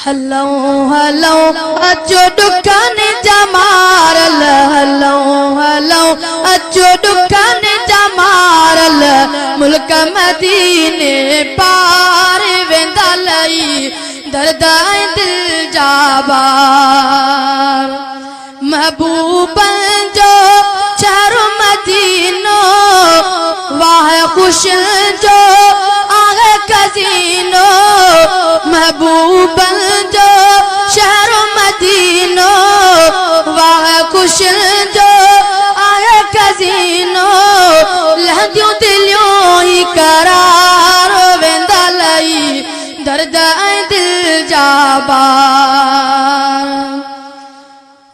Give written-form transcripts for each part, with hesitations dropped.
हलो हलो अचो दुकान जमारल हलो हलो अचो दुकान जमारल मुल्क मदीने पार वेंदा लई दर्द दिल जाबार महबूबन जो शहर मदीनो वाह खुश जो आगे कजीनो महबूबन जो शहर मदीनो वाह खुश जो आगे कजीनो लहदियों दिलियों ही करार वेंदा लई दर्द दिल जाबार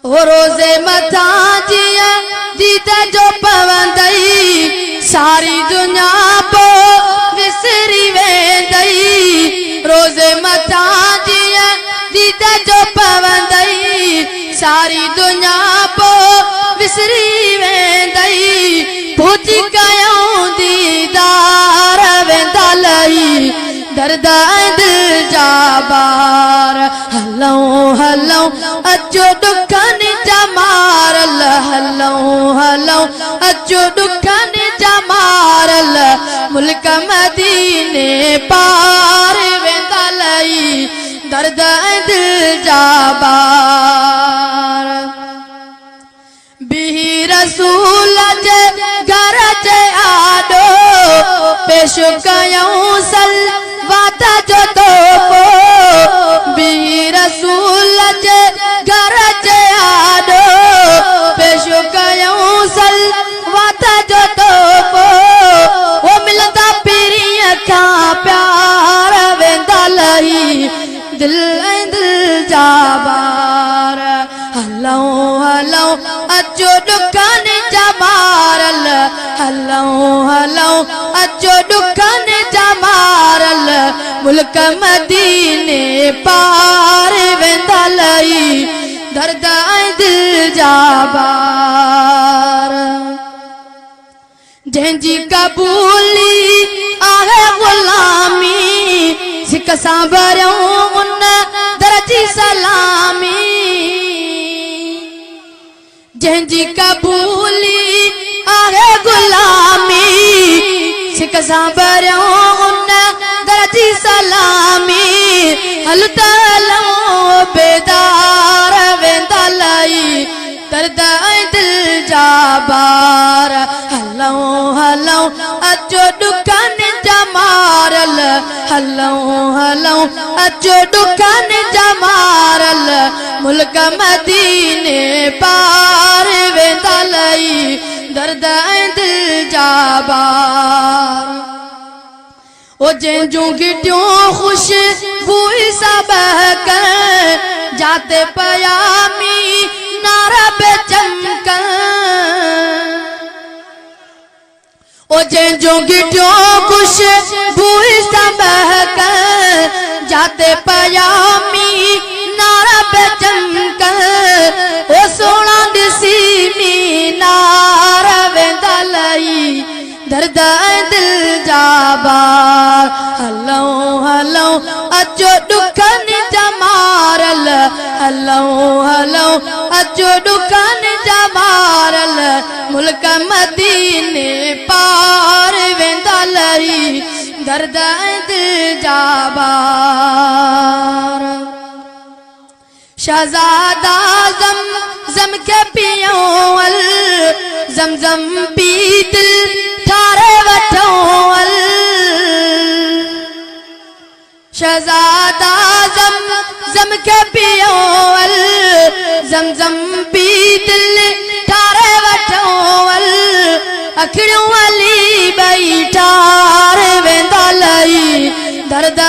ओ रोजे मथा जिया दीदा जो पवंदई सारी दुनिया पो विसरी वेंदई रोजे मथा जिया दीदा जो पवंदई सारी दुनिया पो विसरी वेंदई पूज कयूं दीदार वेंदा लई दर्द दिल जाबार हलो हलो अचो दुकान जमारल हलो हलो अचो दुकान जमारल मुल्क मदीने पार वेंदा लई दर्द दिल जाबार बिही रसूल जे घर जे आडो पेश कयूं सल वादा जो तोपो बिही रसूल जे घर जे आडो पेश कयूं सल वादा जो तोपो वो मिलदा पीरिय का प्यार वेंदा लई दिल जाबार हलो हलो अचो दुकान जमारल हलो हलो अचो दुकान जमारल मुल्क मदीने पार वेंदा लई दर्द दिल जाबार जंहिंजी कबूली आहे गुलामी सिक सां भरियूं उन दर्जी सलामी जंहिंजी कबूली आहे गुलामी सिक सां भरियूं उन दर्जी सलामी हल त हलो बेदार वेंदा लई दर्द दिल जाबार हलो हलो अचो दुकान जमारल हलो हलो अचो दुकान जमारल मुल्क मदीने पार वेंदा लई दर्द दिल जाबार ओ जंहिंजूं गिटियूं ख़ुशबूई सा बहकन जाते पयामी नारा पे चमकन ओ जंहिंजूं गिटियूं ख़ुशबूई सा बहकन जाते पयामी नारा पे चमकन ओ सोना ॾिसी मीनार वेंदा लई दर्द दिल जाबार हलो हलो अचो दुकान जमारल हलो हलो अचो दुकान जमारल मुल्क मदीने पार वेंदा लई दर्द दिल जाबार शहजादा ज़म के पियोल ज़म पी दिल ठारे वठोल शहजादा ज़म के पियोल ज़म पी दिल ठारे वठोल अखियूं अली बई ठार वेंदा लई दर्द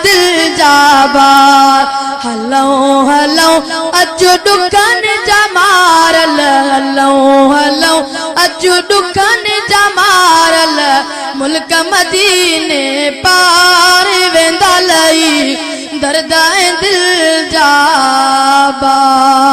दिल जाबार हलो हलो अचो दुकान जमारल हलो हलो अचो दुकान जमारल मुल्क मदीने पार वेंदा लई दर्द दिल जाबार।